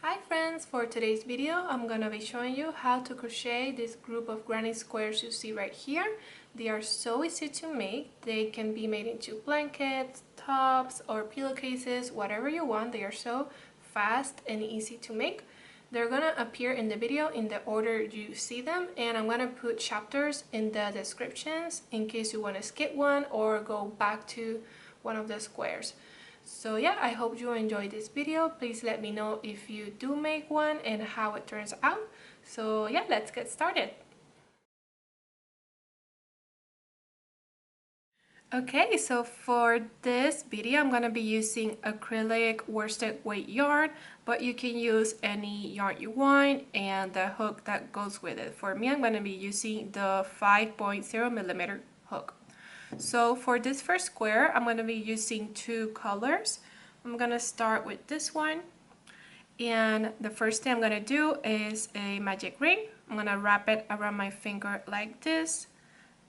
Hi friends, for today's video I'm gonna be showing you how to crochet this group of granny squares you see right here. They are so easy to make. They can be made into blankets, tops, or pillowcases, whatever you want. They are so fast and easy to make. They're gonna appear in the video in the order you see them, and I'm gonna put chapters in the descriptions in case you want to skip one or go back to one of the squares. So yeah, I hope you enjoyed this video. Please let me know if you do make one and how it turns out. So yeah, let's get started. Okay, so for this video I'm going to be using acrylic worsted weight yarn, but you can use any yarn you want and the hook that goes with it. For me, I'm going to be using the 5.0mm hook. So for this first square, I'm going to be using two colors. I'm going to start with this one, and the first thing I'm going to do is a magic ring. I'm going to wrap it around my finger like this,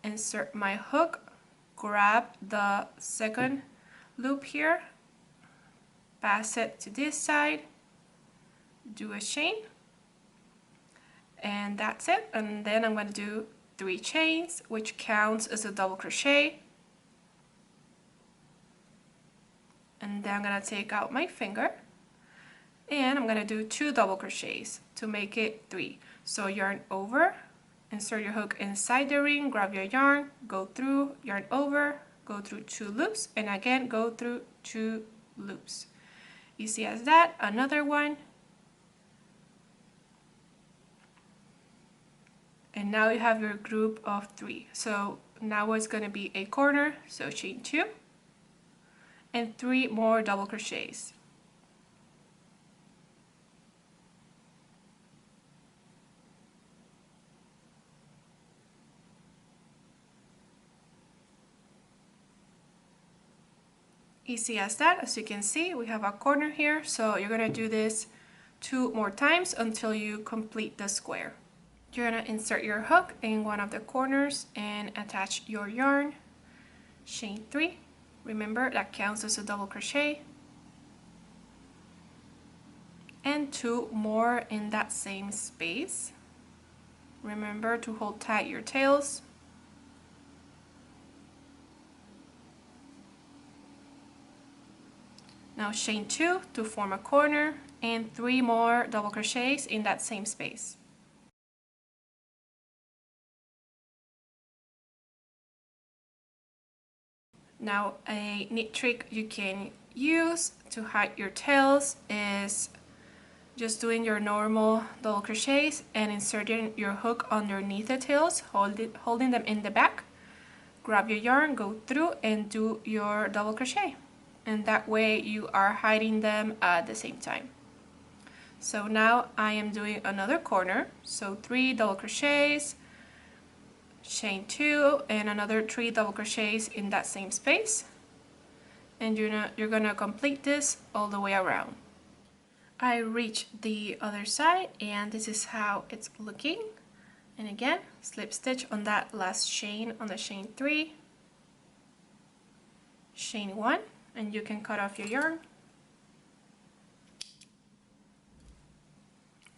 insert my hook, grab the second loop here, pass it to this side, do a chain, and that's it. And then I'm going to do 3 chains, which counts as a double crochet. And then I'm going to take out my finger and I'm going to do 2 double crochets to make it 3. So yarn over, insert your hook inside the ring, grab your yarn, go through, yarn over, go through 2 loops, and again go through 2 loops. Easy as that. Another one. And now you have your group of 3. So now it's going to be a corner, so chain 2 and 3 more double crochets. Easy as that. As you can see, we have a corner here, so you're going to do this 2 more times until you complete the square. You're going to insert your hook in one of the corners and attach your yarn, chain 3. Remember, that counts as a double crochet, and 2 more in that same space. Remember to hold tight your tails. Now chain 2 to form a corner and 3 more double crochets in that same space. Now a neat trick you can use to hide your tails is just doing your normal double crochets and inserting your hook underneath the tails, holding them in the back. Grab your yarn, go through and do your double crochet. And that way you are hiding them at the same time. So now I am doing another corner, so 3 double crochets, chain 2 and another 3 double crochets in that same space, and you're gonna complete this all the way around. I reached the other side and this is how it's looking. And again, slip stitch on that last chain on the chain 3, chain 1, and you can cut off your yarn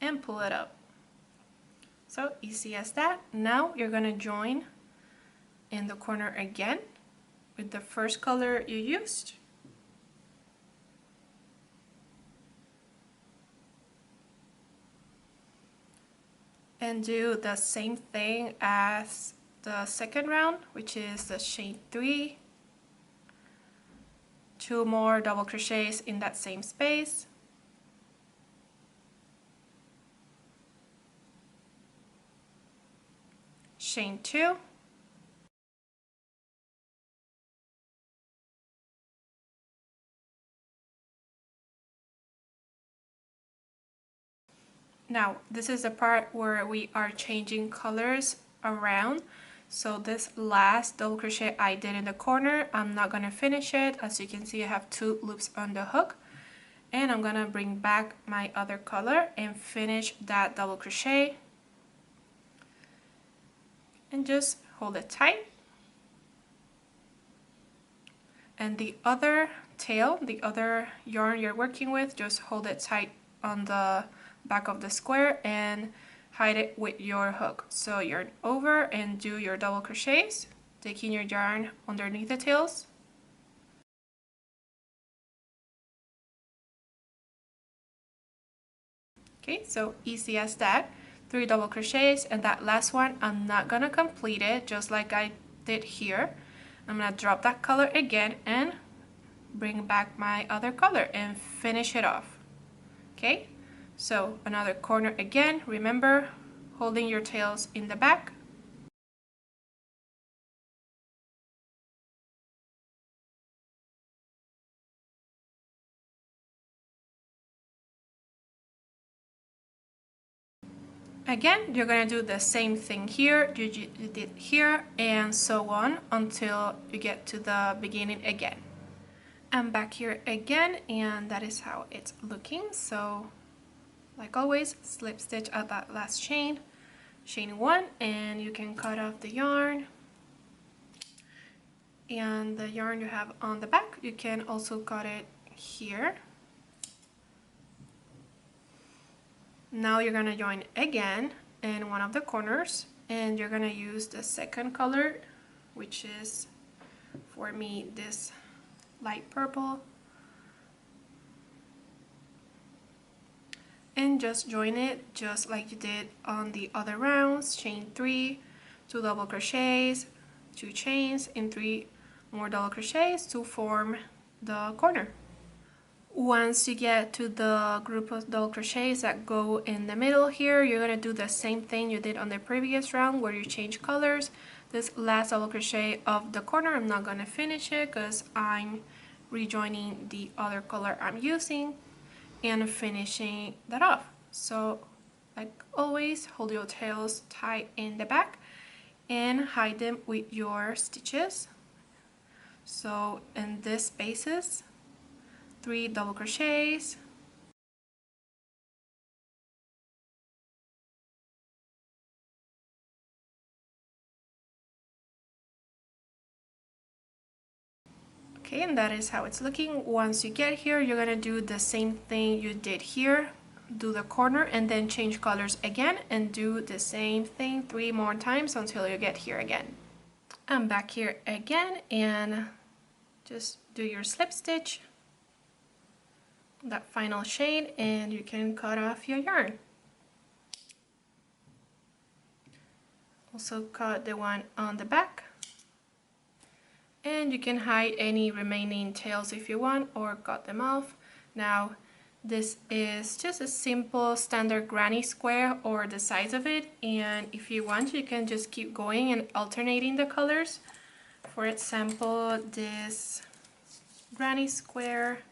and pull it up. So easy as that. Now you're gonna join in the corner again with the first color you used. And do the same thing as the second round, which is the chain 3, 2 more double crochets in that same space, chain 2, now this is the part where we are changing colors around. So this last double crochet I did in the corner, I'm not going to finish it. As you can see, I have 2 loops on the hook, and I'm going to bring back my other color and finish that double crochet and just hold it tight. And the other tail, the other yarn you're working with, just hold it tight on the back of the square and hide it with your hook. So yarn over and do your double crochets, taking your yarn underneath the tails. Okay, so easy as that. 3 double crochets, and that last one I'm not gonna complete it just like I did here. I'm gonna drop that color again and bring back my other color and finish it off. Okay, so another corner again, remember holding your tails in the back. Again, you're gonna do the same thing here you did here, and so on until you get to the beginning again. I'm back here again, and that is how it's looking. So like always, slip stitch at that last chain, chain 1, and you can cut off the yarn. And the yarn you have on the back, you can also cut it here. Now you're gonna join again in one of the corners, and you're gonna use the second color, which is for me this light purple, and just join it just like you did on the other rounds. Chain 3, 2 double crochets, 2 chains, and 3 more double crochets to form the corner. Once you get to the group of double crochets that go in the middle here, you're going to do the same thing you did on the previous round where you change colors. This last double crochet of the corner, I'm not going to finish it because I'm rejoining the other color I'm using and finishing that off. So like always, hold your tails tight in the back and hide them with your stitches. So in this spaces, 3 double crochets, okay, and that is how it's looking. Once you get here, you're gonna do the same thing you did here, do the corner and then change colors again and do the same thing 3 more times until you get here again. I'm back here again, and just do your slip stitch, that final chain, and you can cut off your yarn. Also cut the one on the back, and you can hide any remaining tails if you want or cut them off. Now this is just a simple standard granny square or the size of it, and if you want you can just keep going and alternating the colors. For example, this granny square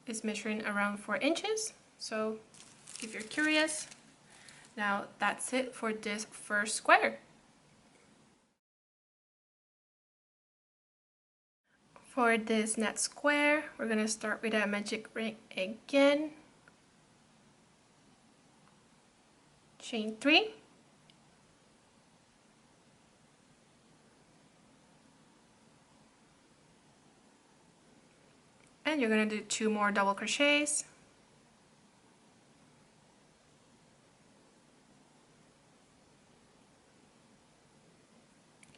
is measuring around 4 inches, so if you're curious. Now that's it for this first square. For this next square, we're gonna start with a magic ring again. Chain 3. And you're gonna do 2 more double crochets.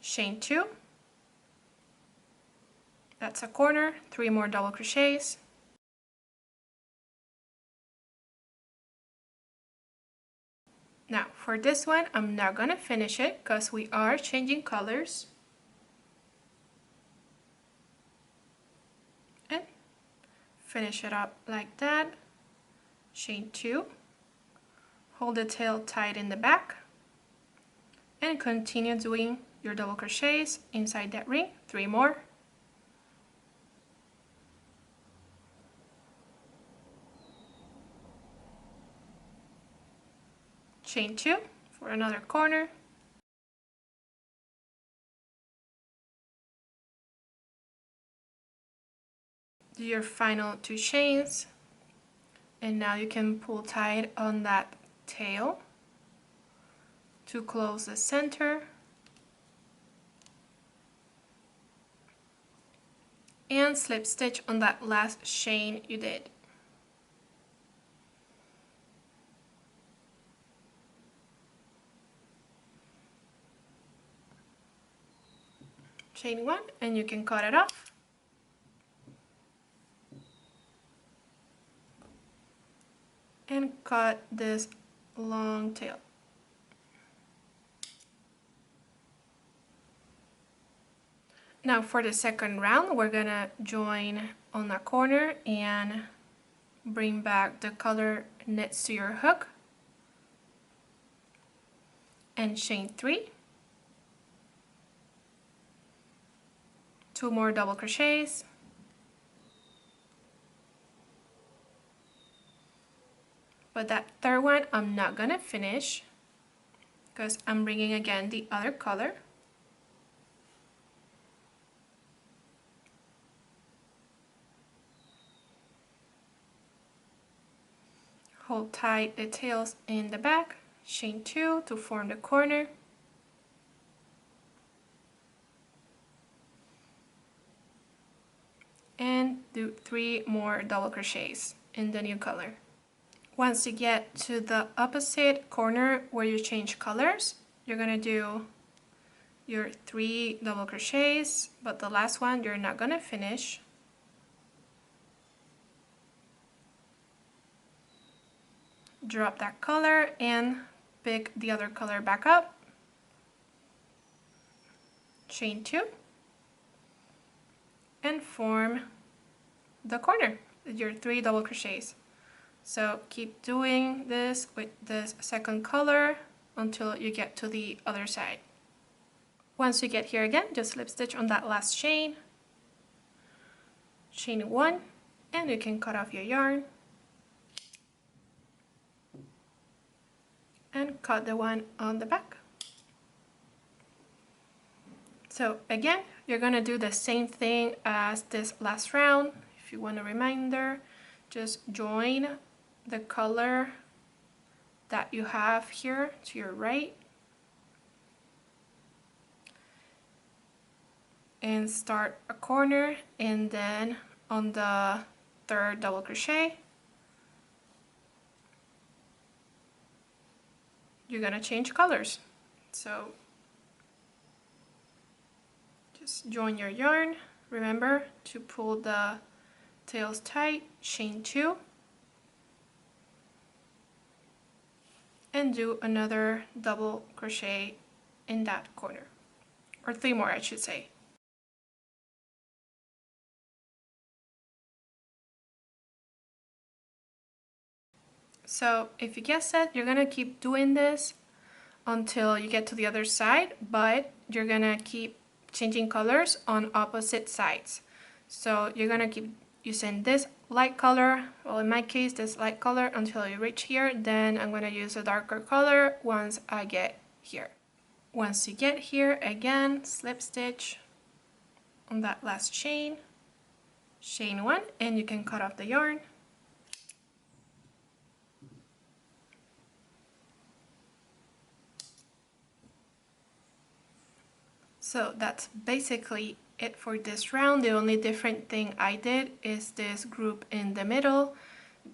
Chain 2. That's a corner, 3 more double crochets. Now for this one, I'm not gonna finish it because we are changing colors. And finish it up like that. Chain 2. Hold the tail tight in the back. And continue doing your double crochets inside that ring, 3 more. Chain 2 for another corner. Do your final 2 chains, and now you can pull tight on that tail to close the center, and slip stitch on that last chain you did. chain 1, and you can cut it off. And cut this long tail. Now for the second round, we're gonna join on a corner and bring back the color next to your hook and chain 3, 2 more double crochets, but that third one I'm not gonna finish because I'm bringing again the other color. Hold tight the tails in the back, chain 2 to form the corner, and do 3 more double crochets in the new color. Once you get to the opposite corner where you change colors, you're gonna do your 3 double crochets, but the last one you're not gonna finish. Drop that color and pick the other color back up, chain 2, and form the corner with your 3 double crochets. So keep doing this with this second color until you get to the other side. Once you get here again, just slip stitch on that last chain, chain 1, and you can cut off your yarn and cut the one on the back. So again, you're gonna do the same thing as this last round. If you want a reminder, just join the color that you have here to your right and start a corner, and then on the third double crochet you're gonna change colors. So just join your yarn, remember to pull the tails tight, chain 2, and do another double crochet in that corner, or 3 more I should say. So if you guessed it, you're gonna keep doing this until you get to the other side, but you're gonna keep changing colors on opposite sides. So you're gonna keep using this light color, well in my case this light color, until you reach here. Then I'm gonna use a darker color once I get here. Once you get here, again slip stitch on that last chain, chain 1, and you can cut off the yarn. So that's basically it for this round. The only different thing I did is this group in the middle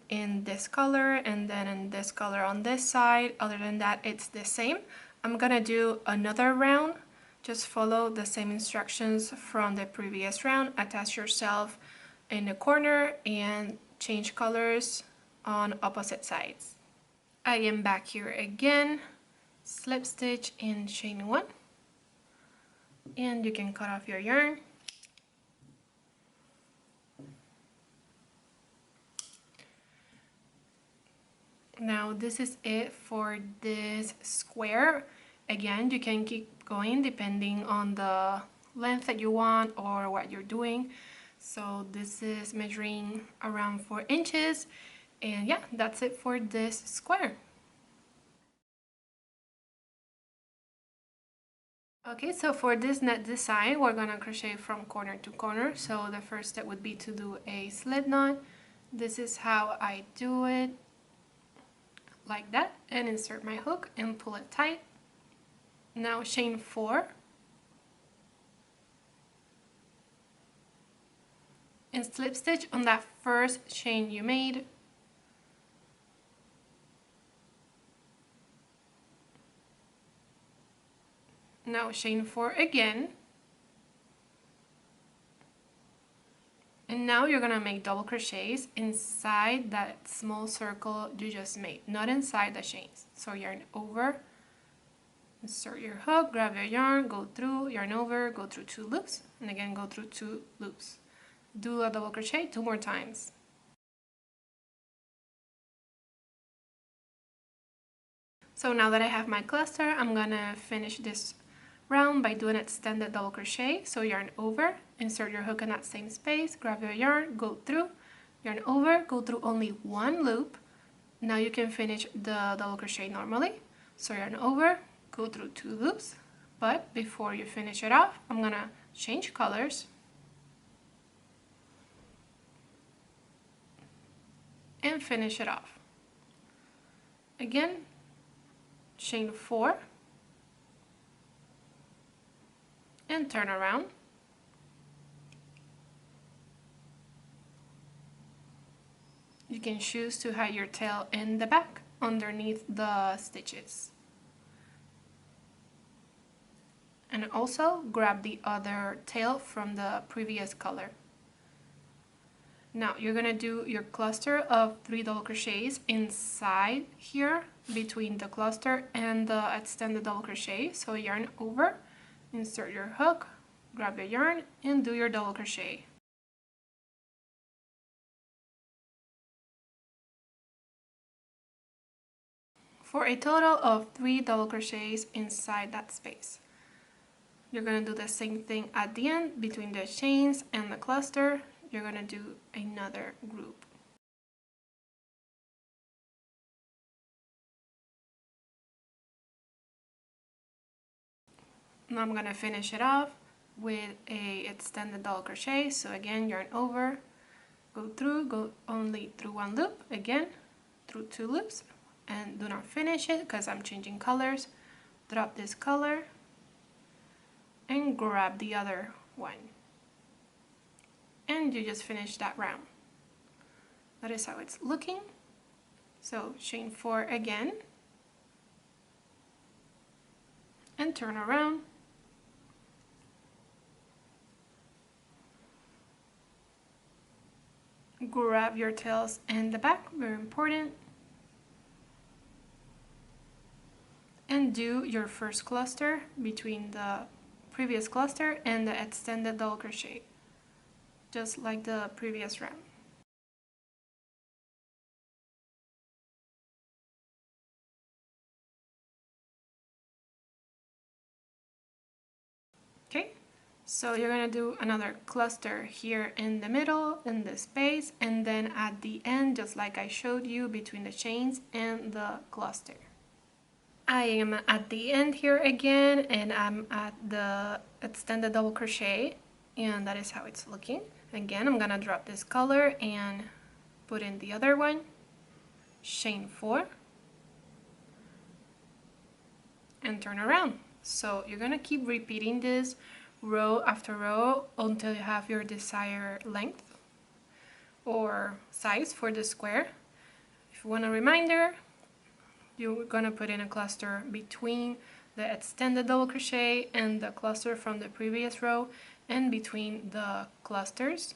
in this color, and then in this color on this side. Other than that, it's the same. I'm gonna do another round. Just follow the same instructions from the previous round. Attach yourself in the corner and change colors on opposite sides. I am back here again, slip stitch in chain 1, and you can cut off your yarn. Now this is it for this square. Again, you can keep going depending on the length that you want or what you're doing. So this is measuring around 4 inches, and yeah, that's it for this square. Okay, so for this net design, we're gonna crochet from corner to corner. So the first step would be to do a slip knot. This is how I do it, like that, and insert my hook and pull it tight. Now chain 4 and slip stitch on that first chain you made. Now chain 4 again And now you're gonna make double crochets inside that small circle you just made, not inside the chains. So yarn over, insert your hook, grab your yarn, go through, yarn over, go through 2 loops, and again go through 2 loops. Do a double crochet 2 more times. So now that I have my cluster, I'm gonna finish this round by doing extended double crochet. So yarn over, insert your hook in that same space, grab your yarn, go through, yarn over, go through only 1 loop. Now you can finish the double crochet normally. So yarn over, go through 2 loops, but before you finish it off, I'm gonna change colors and finish it off. Again, chain 4 and turn around. You can choose to hide your tail in the back underneath the stitches. And also grab the other tail from the previous color. Now you're gonna do your cluster of 3 double crochets inside here between the cluster and the extended double crochet. So yarn over, insert your hook, grab your yarn, and do your double crochet. For a total of 3 double crochets inside that space. You're gonna do the same thing at the end between the chains and the cluster. You're gonna do another group. Now I'm gonna finish it off with a extended double crochet. So again, yarn over, go through, go only through 1 loop, again through 2 loops, and do not finish it because I'm changing colors. Drop this color and grab the other one, and you just finish that round. That is how it's looking. So chain 4 again and turn around. Grab your tails in the back, very important. And do your first cluster between the previous cluster and the extended double crochet, just like the previous round. Okay, so you're gonna do another cluster here in the middle, in the space, and then at the end, just like I showed you, between the chains and the cluster. I am at the end here again, and I'm at the extended double crochet, and that is how it's looking. Again, I'm gonna drop this color and put in the other one, chain 4, and turn around. So you're gonna keep repeating this row after row until you have your desired length or size for the square. If you want a reminder, you're gonna put in a cluster between the extended double crochet and the cluster from the previous row, and between the clusters,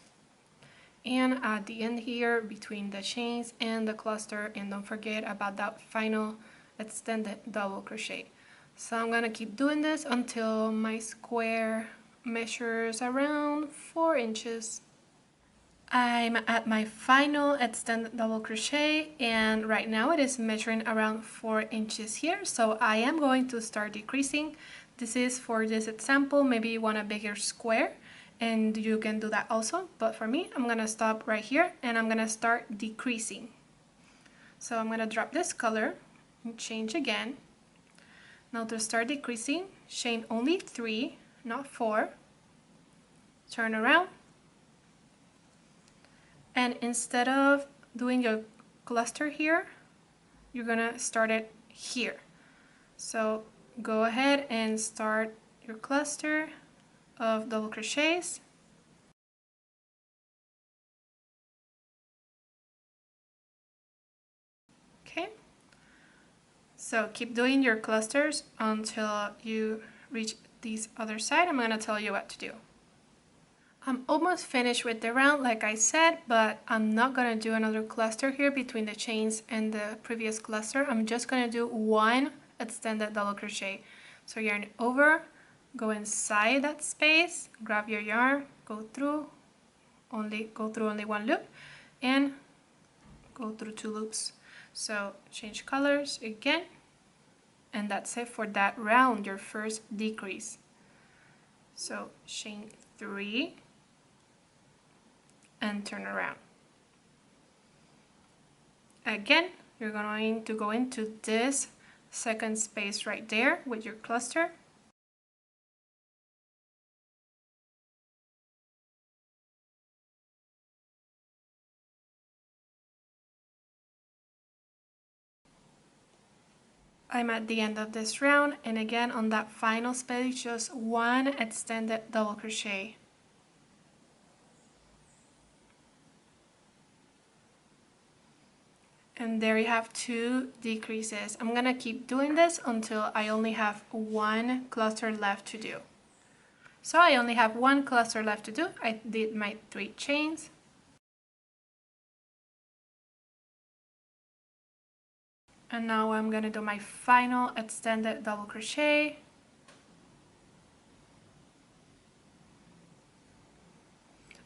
and at the end here between the chains and the cluster, and don't forget about that final extended double crochet. So I'm gonna keep doing this until my square measures around 4 inches. I'm at my final extended double crochet, and right now it is measuring around 4 inches here, so I am going to start decreasing. This is for this example. Maybe you want a bigger square and you can do that also, but for me, I'm gonna stop right here and I'm gonna start decreasing. So I'm gonna drop this color and change again. Now to start decreasing, chain only 3, not 4, turn around, and instead of doing your cluster here, you're gonna start it here. So go ahead and start your cluster of double crochets. Okay, so keep doing your clusters until you reach this other side. I'm gonna tell you what to do. I'm almost finished with the round like I said, but I'm not gonna do another cluster here between the chains and the previous cluster. I'm just gonna do one extended double crochet. So yarn over, go inside that space, grab your yarn, go through only one loop, and go through 2 loops. So change colors again, and that's it for that round, your first decrease. So chain 3 and turn around. Again, you're going to go into this second space right there with your cluster. I'm at the end of this round, and again on that final space, just one extended double crochet. And there you have 2 decreases. I'm gonna keep doing this until I only have one cluster left to do. So I only have one cluster left to do. I did my 3 chains. And now I'm gonna do my final extended double crochet.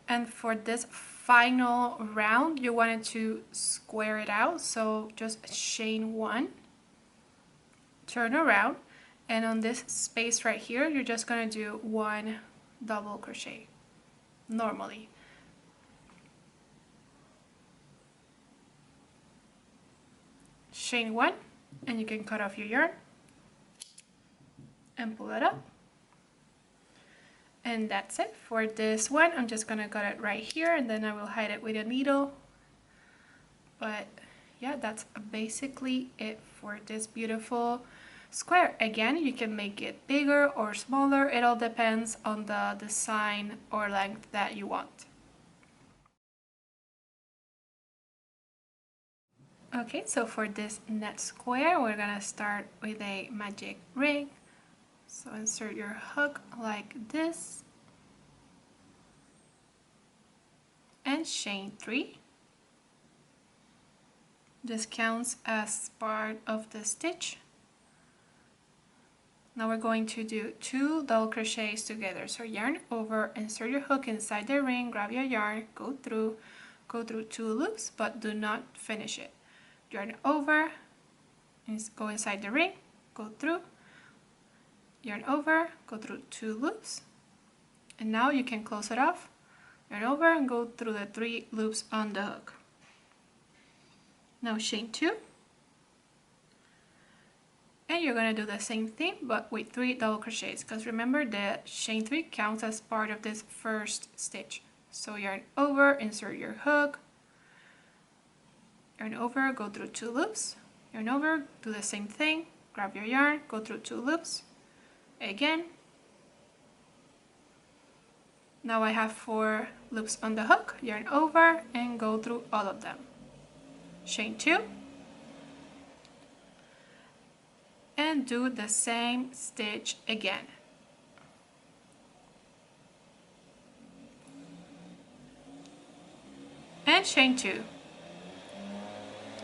And for this final round, you wanted to square it out. So just chain 1, turn around, and on this space right here, you're just gonna do 1 double crochet normally. Chain 1, and you can cut off your yarn and pull it up. And that's it for this one. I'm just gonna cut it right here, and then I will hide it with a needle. But yeah, that's basically it for this beautiful square. Again, you can make it bigger or smaller. It all depends on the design or length that you want. Okay, so for this next square, we're gonna start with a magic ring. So insert your hook like this and chain 3. This counts as part of the stitch. Now we're going to do 2 double crochets together. So yarn over, insert your hook inside the ring, grab your yarn, go through 2 loops, but do not finish it. Yarn over, go inside the ring, go through, yarn over, go through 2 loops, and now you can close it off, yarn over and go through the 3 loops on the hook. Now chain 2, and you're going to do the same thing but with 3 double crochets, because remember the chain 3 counts as part of this first stitch. So yarn over, insert your hook, yarn over, go through 2 loops, yarn over, do the same thing, grab your yarn, go through 2 loops, again. Now I have 4 loops on the hook, yarn over and go through all of them. Chain 2 and do the same stitch again. And chain 2.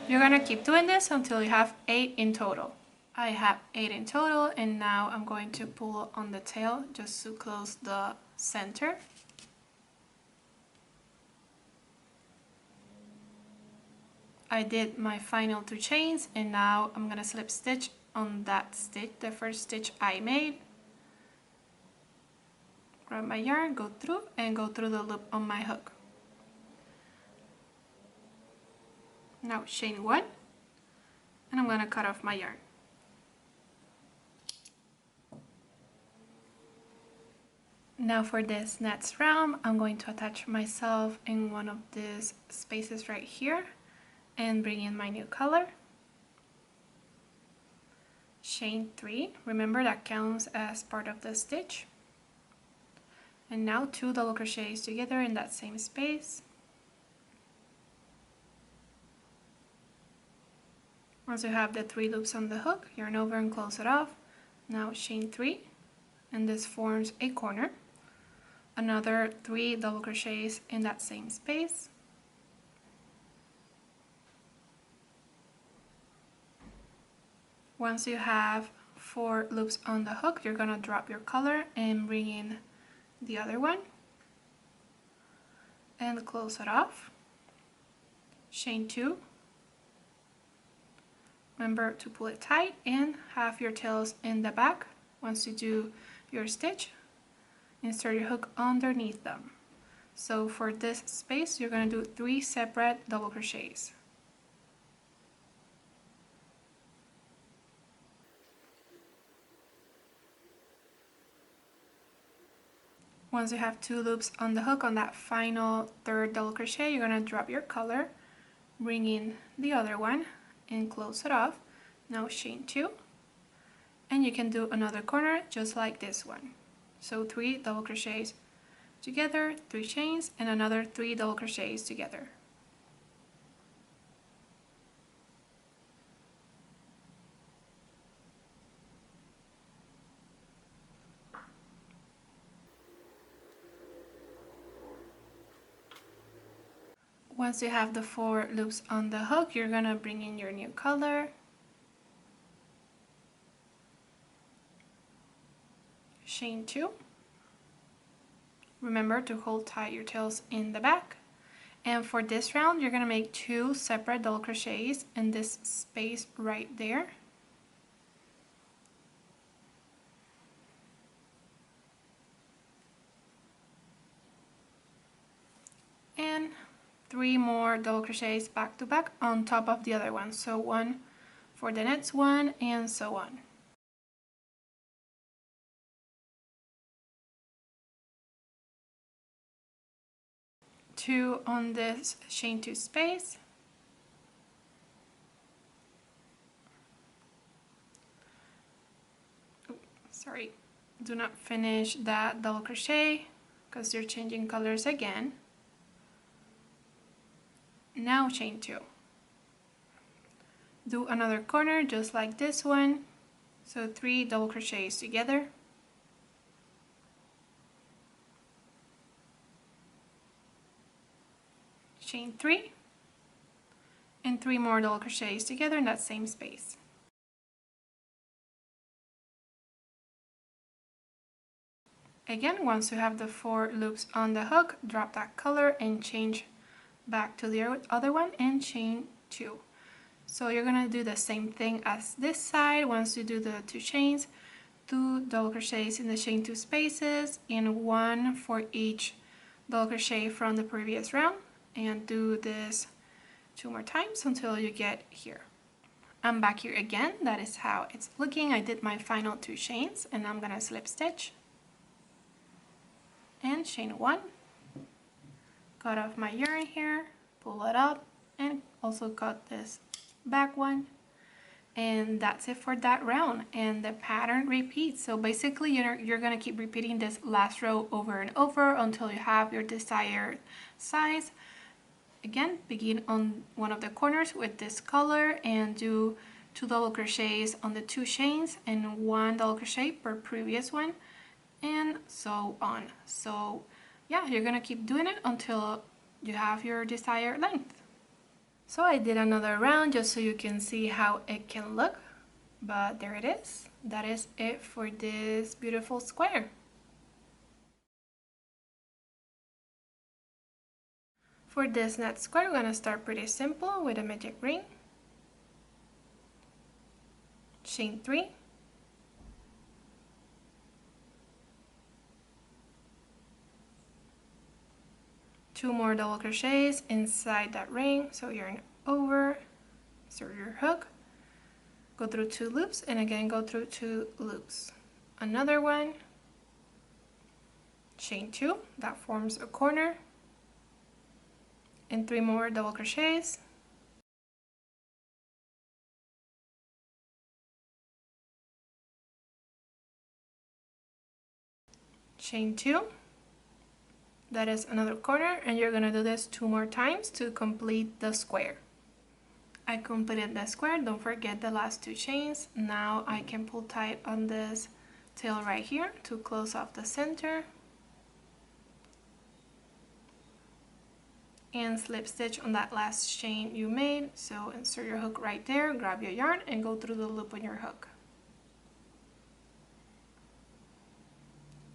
You're gonna keep doing this until you have 8 in total. I have 8 in total, and now I'm going to pull on the tail just to close the center. I did my final 2 chains, and now I'm gonna slip stitch on that stitch, the first stitch I made. Grab my yarn, go through, and go through the loop on my hook. Now chain 1, and I'm gonna cut off my yarn. Now for this next round, I'm going to attach myself in one of these spaces right here and bring in my new color. Chain 3, remember that counts as part of the stitch. And now 2 double crochets together in that same space. Once you have the 3 loops on the hook, yarn over and close it off. Now chain 3, and this forms a corner. another 3 double crochets in that same space. Once you have 4 loops on the hook, you're gonna drop your color and bring in the other one and close it off. Chain 2. Remember to pull it tight and have your tails in the back. Once you do your stitch, insert your hook underneath them. So for this space, you're going to do 3 separate double crochets. Once you have 2 loops on the hook on that final 3rd double crochet, you're going to drop your color, bring in the other one and close it off. Now chain 2, and you can do another corner just like this one. So 3 double crochets together, 3 chains, and another 3 double crochets together. Once you have the 4 loops on the hook, you're gonna bring in your new color, chain 2. Remember to hold tight your tails in the back. And for this round, you're gonna make 2 separate double crochets in this space right there. And 3 more double crochets back to back on top of the other one. So 1 for the next one and so on. Two on this chain 2 space. Sorry, do not finish that double crochet because you're changing colors again. Now chain 2. Do another corner just like this one. So 3 double crochets together. Chain 3 and 3 more double crochets together in that same space. Again, once you have the 4 loops on the hook, drop that color and change back to the other one and chain 2. So you're gonna do the same thing as this side. Once you do the 2 chains, 2 double crochets in the chain 2 spaces and 1 for each double crochet from the previous round, and do this 2 more times until you get here. I'm back here again. That is how it's looking. I did my final 2 chains and I'm gonna slip stitch and chain 1, cut off my yarn here, pull it up, and also cut this back one. And that's it for that round, and the pattern repeats. So basically you're gonna keep repeating this last row over and over until you have your desired size. Again, begin on one of the corners with this color and do 2 double crochets on the 2 chains and 1 double crochet per previous one, and so on. So yeah, you're gonna keep doing it until you have your desired length. So I did another round just so you can see how it can look, but there it is. That is it for this beautiful square. For this next square, we're gonna start pretty simple with a magic ring, chain 3, two more double crochets inside that ring, so yarn over, insert your hook, go through 2 loops, and again go through 2 loops. Another one, chain 2, that forms a corner, and 3 more double crochets, chain 2, that is another corner, and you're gonna do this 2 more times to complete the square. I completed the square. Don't forget the last 2 chains. Now I can pull tight on this tail right here to close off the center. and slip stitch on that last chain you made. So insert your hook right there, grab your yarn and go through the loop on your hook.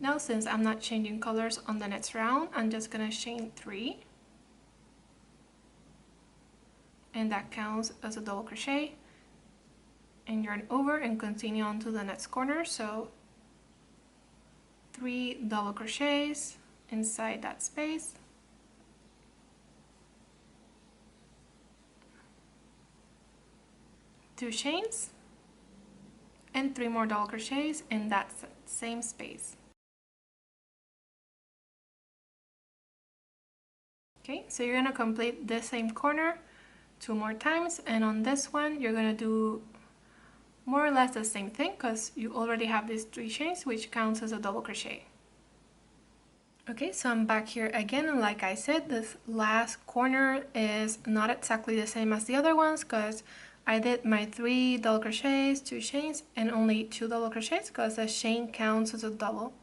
Now since I'm not changing colors on the next round, I'm just gonna chain 3, and that counts as a double crochet, and yarn over and continue on to the next corner. So 3 double crochets inside that space, 2 chains, and 3 more double crochets in that same space. Okay, so you're gonna complete this same corner 2 more times, and on this one you're gonna do more or less the same thing because you already have these 3 chains, which counts as a double crochet. Okay, so I'm back here again, and like I said, this last corner is not exactly the same as the other ones because I did my 3 double crochets, 2 chains, and only 2 double crochets because the chain counts as a double.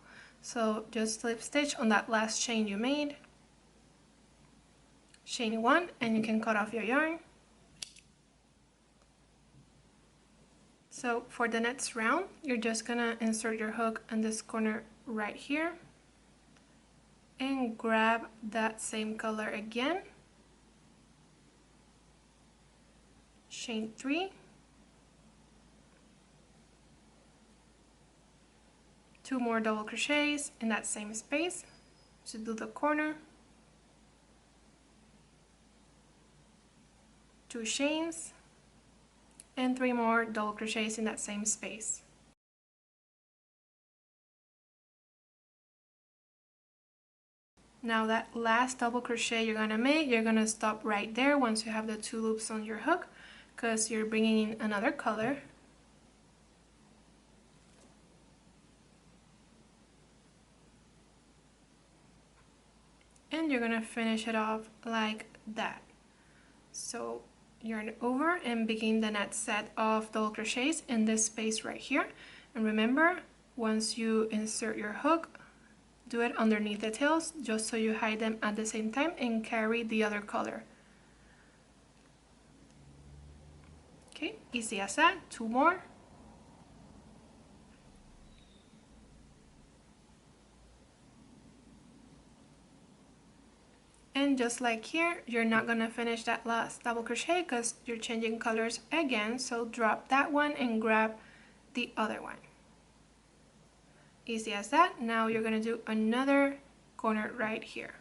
So just slip stitch on that last chain you made, chain 1, and you can cut off your yarn. So for the next round, you're just gonna insert your hook in this corner right here and grab that same color again, chain 3, 2 more double crochets in that same space to do the corner, 2 chains, and 3 more double crochets in that same space. Now that last double crochet you're gonna make, you're gonna stop right there once you have the 2 loops on your hook because you're bringing in another color. And you're gonna finish it off like that. So yarn over and begin the next set of double crochets in this space right here. And remember, once you insert your hook, do it underneath the tails just so you hide them at the same time and carry the other color. Okay, easy as that. 2 more. And just like here, you're not gonna finish that last double crochet because you're changing colors again, so drop that one and grab the other one. Easy as that. Now you're gonna do another corner right here.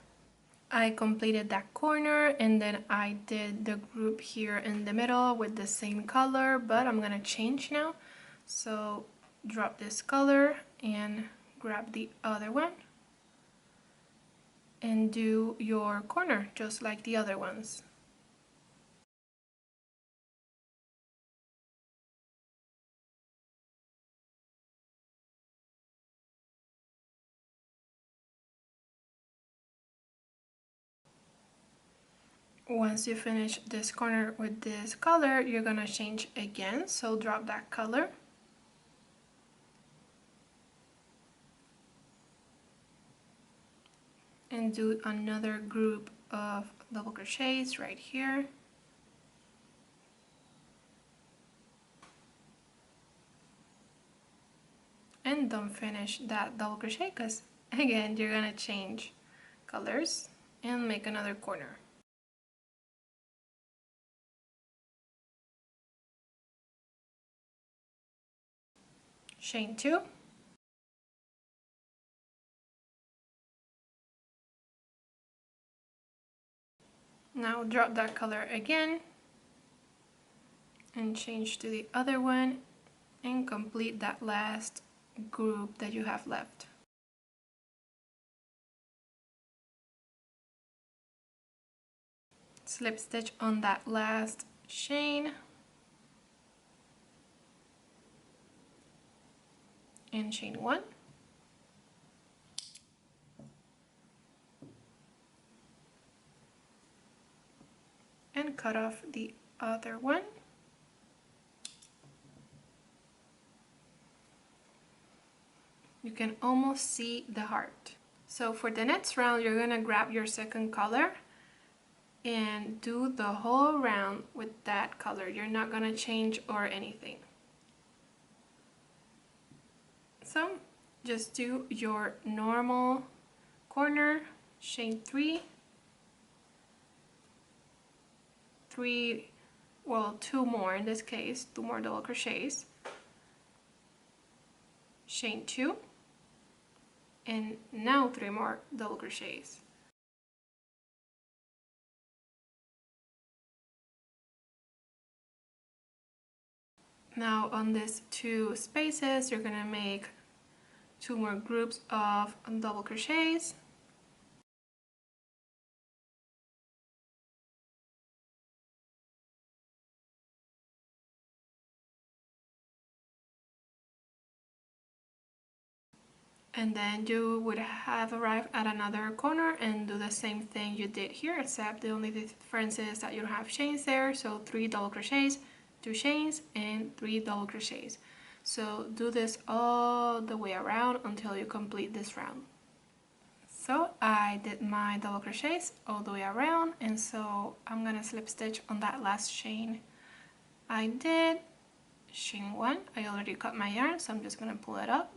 I completed that corner and then I did the group here in the middle with the same color, but I'm gonna change now. So drop this color and grab the other one and do your corner just like the other ones. Once you finish this corner with this color, you're gonna change again, so drop that color and do another group of double crochets right here. And don't finish that double crochet because again you're gonna change colors and make another corner. Chain 2, now drop that color again and change to the other one and complete that last group that you have left. Slip stitch on that last chain and chain 1, and cut off the other one. You can almost see the heart. So for the next round, you're gonna grab your second color and do the whole round with that color. You're not gonna change or anything. So just do your normal corner, chain 3, 3, well 2 more in this case, 2 more double crochets, chain 2, and now 3 more double crochets. Now on these 2 spaces you're gonna make 2 more groups of double crochets. And then you would have arrived at another corner and do the same thing you did here, except the only difference is that you don't have chains there. So 3 double crochets, 2 chains, and 3 double crochets. So do this all the way around until you complete this round. So I did my double crochets all the way around, and so I'm gonna slip stitch on that last chain I did. Chain 1, I already cut my yarn, so I'm just gonna pull it up.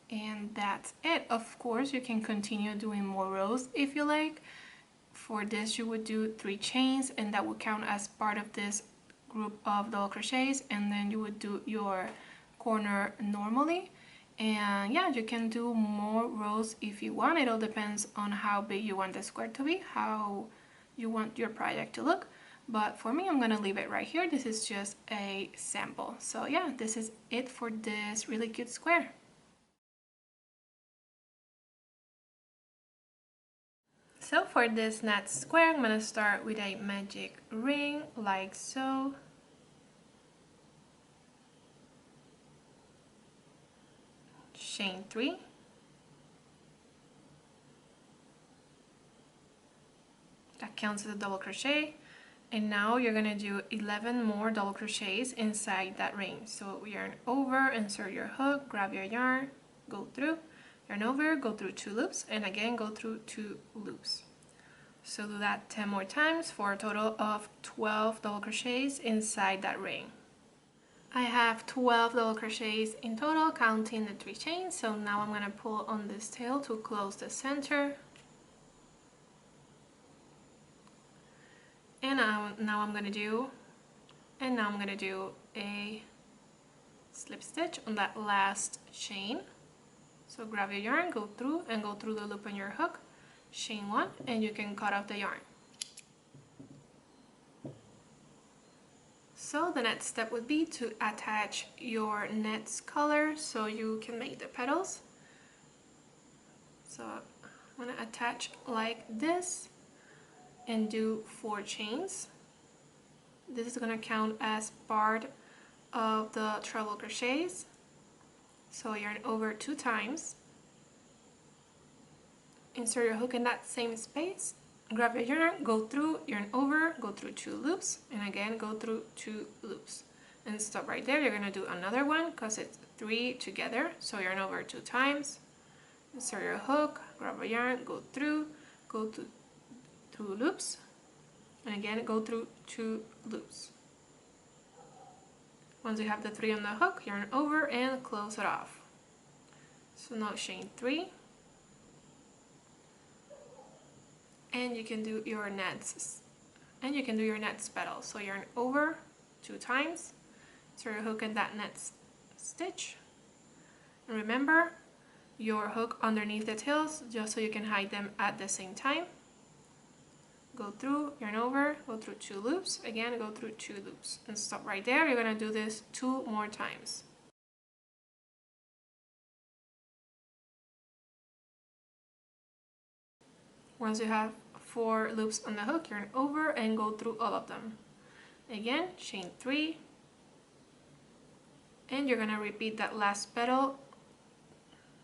And that's it. Of course you can continue doing more rows if you like. For this you would do 3 chains, and that would count as part of this group of double crochets, and then you would do your corner normally. And yeah, you can do more rows if you want. It all depends on how big you want the square to be, how you want your project to look. But for me, I'm gonna leave it right here. This is just a sample. So yeah, this is it for this really cute square. So for this next square, I'm gonna start with a magic ring like so. Chain 3. That counts as a double crochet. And now you're gonna do 11 more double crochets inside that ring. So yarn over, insert your hook, grab your yarn, go through, yarn over, go through 2 loops, and again go through 2 loops. So do that 10 more times for a total of 12 double crochets inside that ring. I have 12 double crochets in total, counting the 3 chains. So now I'm gonna pull on this tail to close the center. And now I'm gonna do a slip stitch on that last chain. So grab your yarn, go through the loop on your hook, chain 1, and you can cut off the yarn. So the next step would be to attach your net's color so you can make the petals. So I'm gonna attach like this and do 4 chains. This is gonna count as part of the treble crochets. So yarn over 2 times, insert your hook in that same space, grab your yarn, go through, yarn over, go through 2 loops, and again go through 2 loops. And stop right there. You're gonna do another one because it's 3 together. So yarn over 2 times, insert your hook, grab a yarn, go through 2 loops, and again go through 2 loops. Once you have the 3 on the hook, yarn over and close it off. So now chain 3, and you can do your nets, petals. So yarn over 2 times, insert your hook in that net stitch, and remember your hook underneath the tails just so you can hide them at the same time. Go through, yarn over, go through 2 loops, again go through 2 loops, and stop right there. You're gonna do this 2 more times. Once you have 4 loops on the hook, yarn over and go through all of them. Again, chain 3, and you're gonna repeat that last petal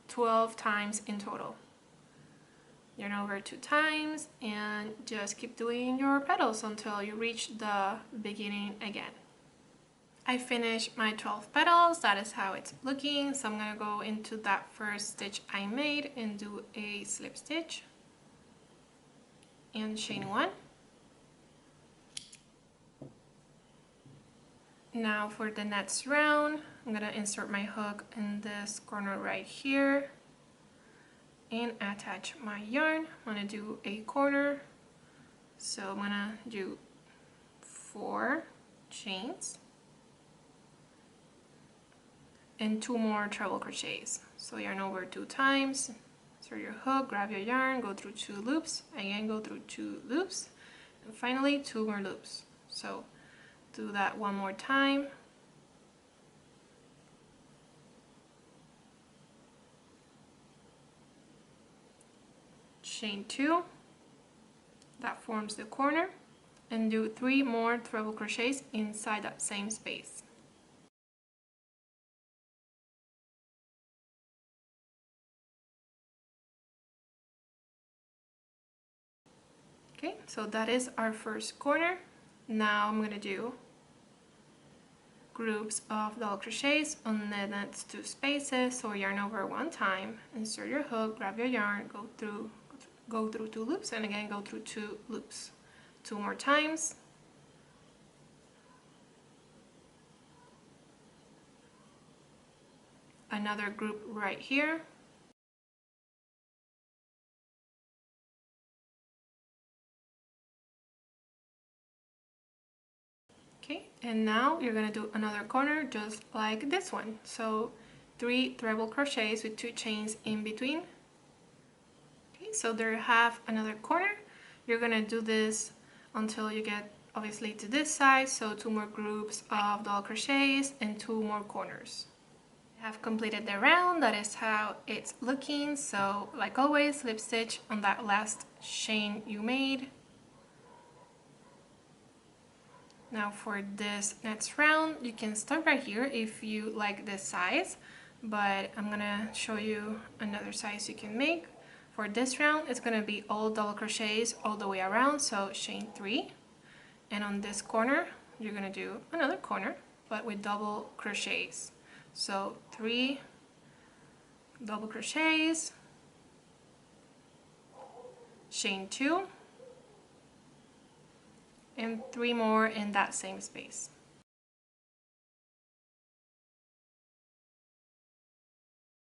12 times in total. Yarn over 2 times and just keep doing your petals until you reach the beginning again. I finished my 12 petals. That is how it's looking. So I'm gonna go into that 1st stitch I made and do a slip stitch. and chain 1. Now for the next round, I'm gonna insert my hook in this corner right here and attach my yarn. I'm gonna do a corner, so I'm gonna do 4 chains and 2 more treble crochets. So yarn over 2 times, insert your hook, grab your yarn, go through 2 loops, again go through 2 loops, and finally 2 more loops. So do that one more time. Chain 2, that forms the corner, and do 3 more treble crochets inside that same space. Okay, so that is our first corner. Now I'm gonna do groups of double crochets on the next 2 spaces. So yarn over 1 time, insert your hook, grab your yarn, go through 2 loops, and again go through 2 loops. 2 more times. Another group right here. Okay, and now you're gonna do another corner just like this one. So 3 treble crochets with 2 chains in between. Okay, so there you have another corner. You're gonna do this until you get obviously to this side, so 2 more groups of double crochets and 2 more corners. I have completed the round. That is how it's looking. So like always, slip stitch on that last chain you made. Now for this next round, you can start right here if you like this size, but I'm gonna show you another size you can make. For this round, it's gonna be all double crochets all the way around, so chain 3. And on this corner, you're gonna do another corner, but with double crochets. So 3 double crochets, chain 2, and 3 more in that same space.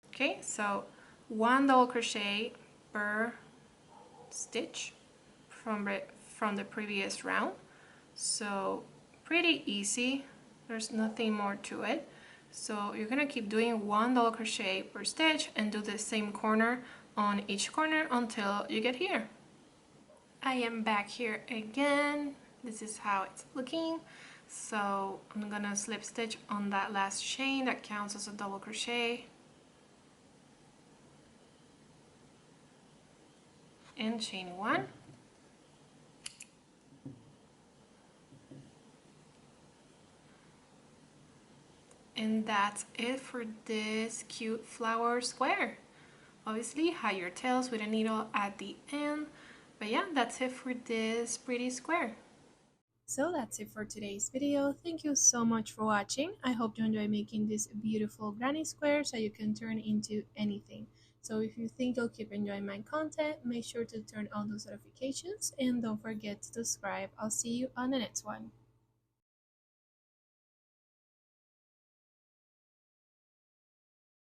Okay, so 1 double crochet per stitch from the previous round. So pretty easy, there's nothing more to it. So you're gonna keep doing 1 double crochet per stitch and do the same corner on each corner until you get here. I am back here again. This is how it's looking. So I'm gonna slip stitch on that last chain that counts as a double crochet and chain 1. And that's it for this cute flower square. Obviously hide your tails with a needle at the end, but yeah, that's it for this pretty square. So that's it for today's video. Thank you so much for watching. I hope you enjoy making this beautiful granny square so you can turn into anything. So if you think you'll keep enjoying my content, make sure to turn on those notifications and don't forget to subscribe. I'll see you on the next one.